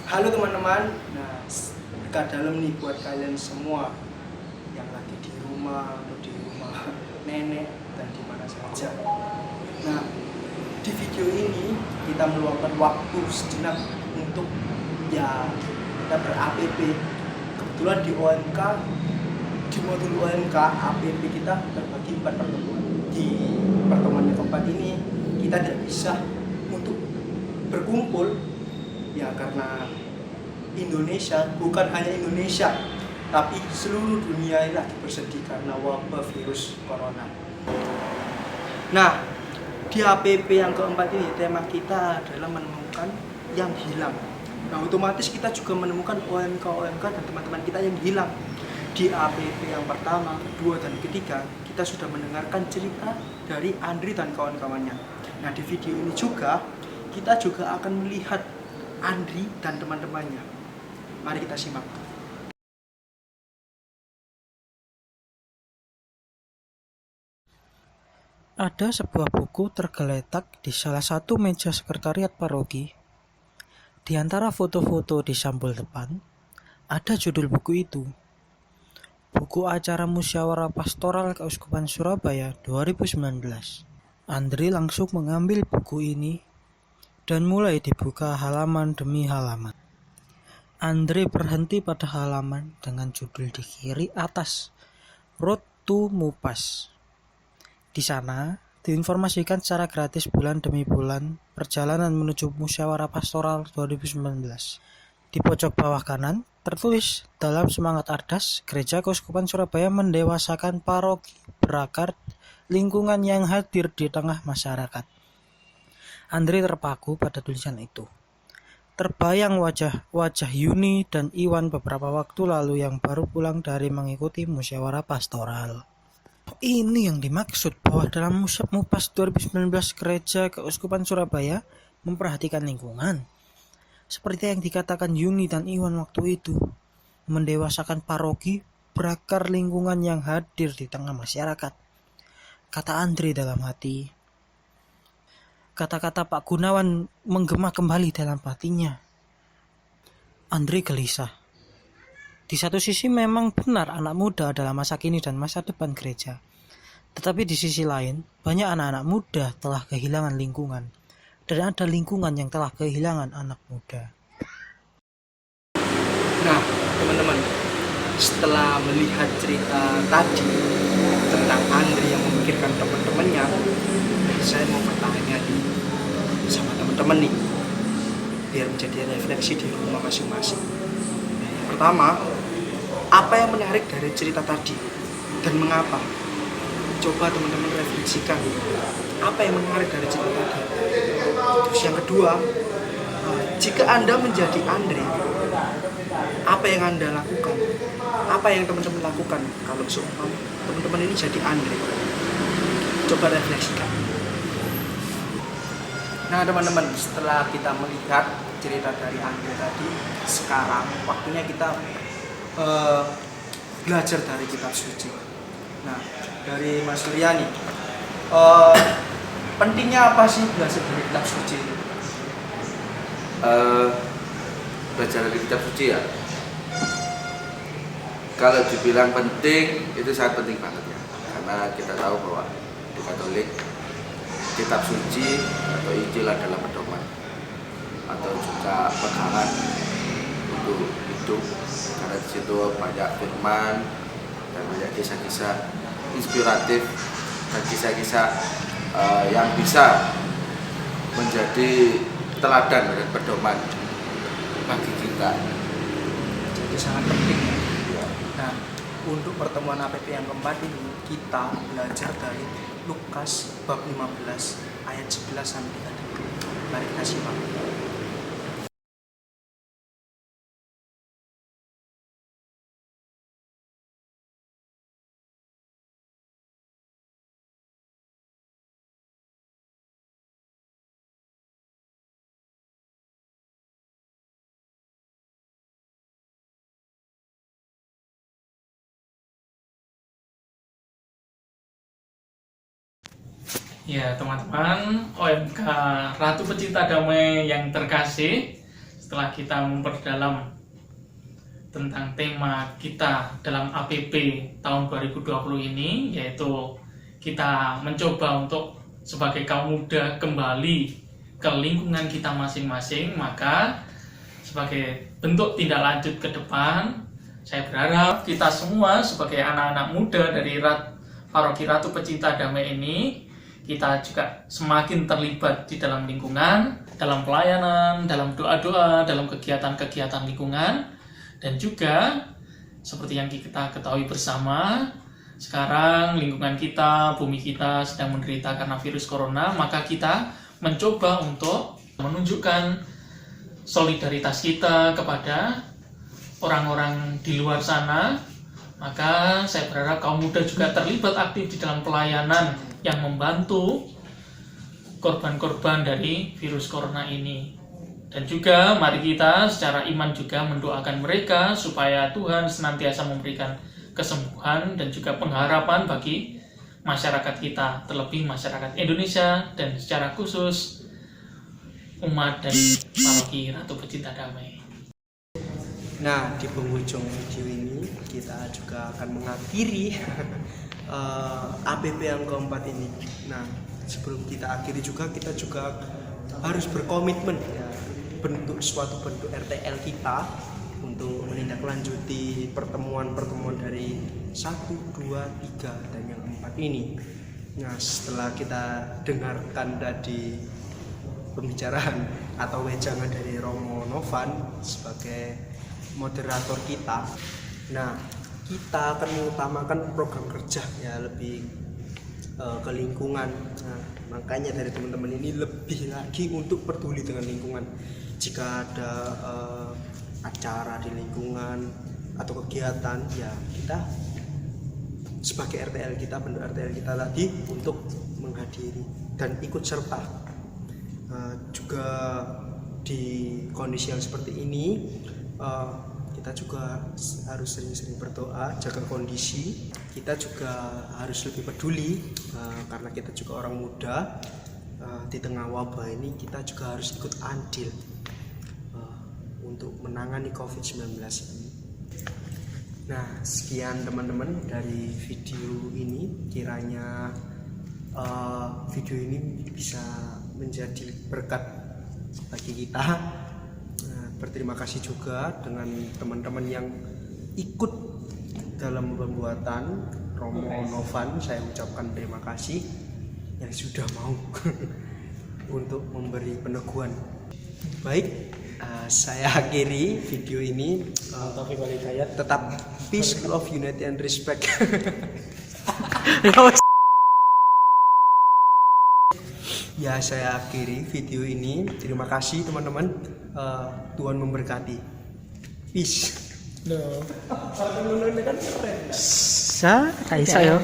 Halo teman-teman, nah dekat dalam nih buat kalian semua yang lagi di rumah atau di rumah nenek dan di mana saja. Nah, di video ini kita meluangkan waktu sejenak untuk kita ber-APP. Kebetulan di OMK, di modul OMK APP kita terbagi 4 pertemuan. Di pertemuan yang keempat ini kita tidak bisa untuk berkumpul ya karena Indonesia, bukan hanya Indonesia, tapi seluruh dunia ini lagi bersedih karena wabah virus corona. Nah, di APP yang keempat ini tema kita adalah menemukan yang hilang. Nah, otomatis kita juga menemukan OMK dan teman-teman kita yang hilang. Di APP yang pertama, kedua, dan ketiga, kita sudah mendengarkan cerita dari Andri dan kawan-kawannya. Nah, di video ini juga kita juga akan melihat Andri dan teman-temannya. Mari kita simak. Ada sebuah buku tergeletak di salah satu meja sekretariat paroki. Di antara foto-foto di sampul depan, ada judul buku itu. Buku Acara Musyawarah Pastoral Keuskupan Surabaya 2019. Andri langsung mengambil buku ini dan mulai dibuka halaman demi halaman. Andre berhenti pada halaman dengan judul di kiri atas, Road to Mupas. Di sana, diinformasikan secara gratis bulan demi bulan perjalanan menuju Musyawarah Pastoral 2019. Di pojok bawah kanan, tertulis dalam semangat Ardas, Gereja Keuskupan Surabaya mendewasakan paroki berakar lingkungan yang hadir di tengah masyarakat. Andre terpaku pada tulisan itu. Terbayang wajah Yuni dan Iwan beberapa waktu lalu yang baru pulang dari mengikuti musyawarah pastoral. Ini yang dimaksud bahwa dalam Mupas 2019 Gereja Keuskupan Surabaya memperhatikan lingkungan. Seperti yang dikatakan Yuni dan Iwan waktu itu, mendewasakan paroki berakar lingkungan yang hadir di tengah masyarakat. Kata Andre dalam hati. Kata-kata Pak Gunawan menggema kembali dalam hatinya. Andre gelisah. Di satu sisi memang benar anak muda adalah masa kini dan masa depan gereja. Tetapi di sisi lain, banyak anak-anak muda telah kehilangan lingkungan. Dan ada lingkungan yang telah kehilangan anak muda. Nah, teman-teman, setelah melihat cerita tadi tentang Andri yang memikirkan teman-temannya, saya mau bertanya nih sama teman-teman nih, biar menjadi refleksi di rumah masing-masing. Yang pertama, apa yang menarik dari cerita tadi dan mengapa? Coba teman-teman refleksikan apa yang menarik dari cerita tadi. Terus yang kedua, jika Anda menjadi Andri, apa yang Anda lakukan? Apa yang teman-teman lakukan kalau seumpama teman-teman ini jadi Andri? Coba refleksikan. Nah teman-teman, setelah kita melihat cerita dari Andri tadi, sekarang waktunya kita belajar dari kitab suci. Nah, dari Mas Surya nih, pentingnya apa sih belajar dari kitab suci? Belajar dari kitab suci ya, kalau dibilang penting itu sangat penting banget ya, karena kita tahu bahwa di Katolik kitab suci atau Injil adalah pedoman atau juga pegangan untuk hidup, karena di situ banyak firman dan banyak kisah-kisah inspiratif dan kisah-kisah yang bisa menjadi teladan dan pedoman bagi kita. Jadi sangat penting ya. Nah, untuk pertemuan APP yang keempat ini kita belajar dari Lukas bab 15 ayat 11 sampai 30. Mari kita simak. Ya teman-teman, OMK Ratu Pecinta Damai yang terkasih, setelah kita memperdalam tentang tema kita dalam APP tahun 2020 ini, yaitu kita mencoba untuk sebagai kaum muda kembali ke lingkungan kita masing-masing, maka sebagai bentuk tindak lanjut ke depan, saya berharap kita semua sebagai anak-anak muda dari Paroki Ratu Pecinta Damai ini, kita juga semakin terlibat di dalam lingkungan, dalam pelayanan, dalam doa-doa, dalam kegiatan-kegiatan lingkungan. Dan juga seperti yang kita ketahui bersama, sekarang lingkungan kita, bumi kita sedang menderita karena virus corona, maka kita mencoba untuk menunjukkan solidaritas kita kepada orang-orang di luar sana. Maka saya berharap kaum muda juga terlibat aktif di dalam pelayanan yang membantu korban-korban dari virus corona ini. Dan juga mari kita secara iman juga mendoakan mereka supaya Tuhan senantiasa memberikan kesembuhan dan juga pengharapan bagi masyarakat kita, terlebih masyarakat Indonesia dan secara khusus umat dari Paroki Ratu Pecinta Damai. Nah, di penghujung video ini kita juga akan mengakhiri APP yang keempat ini. Nah, sebelum kita akhiri juga, kita juga harus berkomitmen ya, suatu bentuk RTL kita untuk menindaklanjuti pertemuan-pertemuan dari 1, 2, 3 dan yang 4 ini. Nah, setelah kita dengarkan tadi pembicaraan atau wejangan dari Romo Novan sebagai moderator kita, nah kita akan mengutamakan program kerja ya lebih ke lingkungan. Nah, makanya dari teman-teman ini lebih lagi untuk peduli dengan lingkungan. Jika ada acara di lingkungan atau kegiatan, ya kita sebagai RTL kita, bentuk RTL kita tadi untuk menghadiri dan ikut serta. Juga di kondisi yang seperti ini, kita juga harus sering-sering berdoa, jaga kondisi. Kita juga harus lebih peduli karena kita juga orang muda. Di tengah wabah ini kita juga harus ikut andil untuk menangani COVID-19 ini. Nah, sekian teman-teman dari video ini. Kiranya video ini bisa menjadi berkat bagi kita. Berterima kasih juga dengan teman-teman yang ikut dalam pembuatan Romo Novan. Saya ucapkan terima kasih yang sudah mau untuk memberi peneguhan. Baik, saya akhiri video ini. Tetap peace, love, unity, and respect. Ya, saya akhiri video ini. Terima kasih teman-teman. Tuhan memberkati. Peace. Sa, kaisa yo.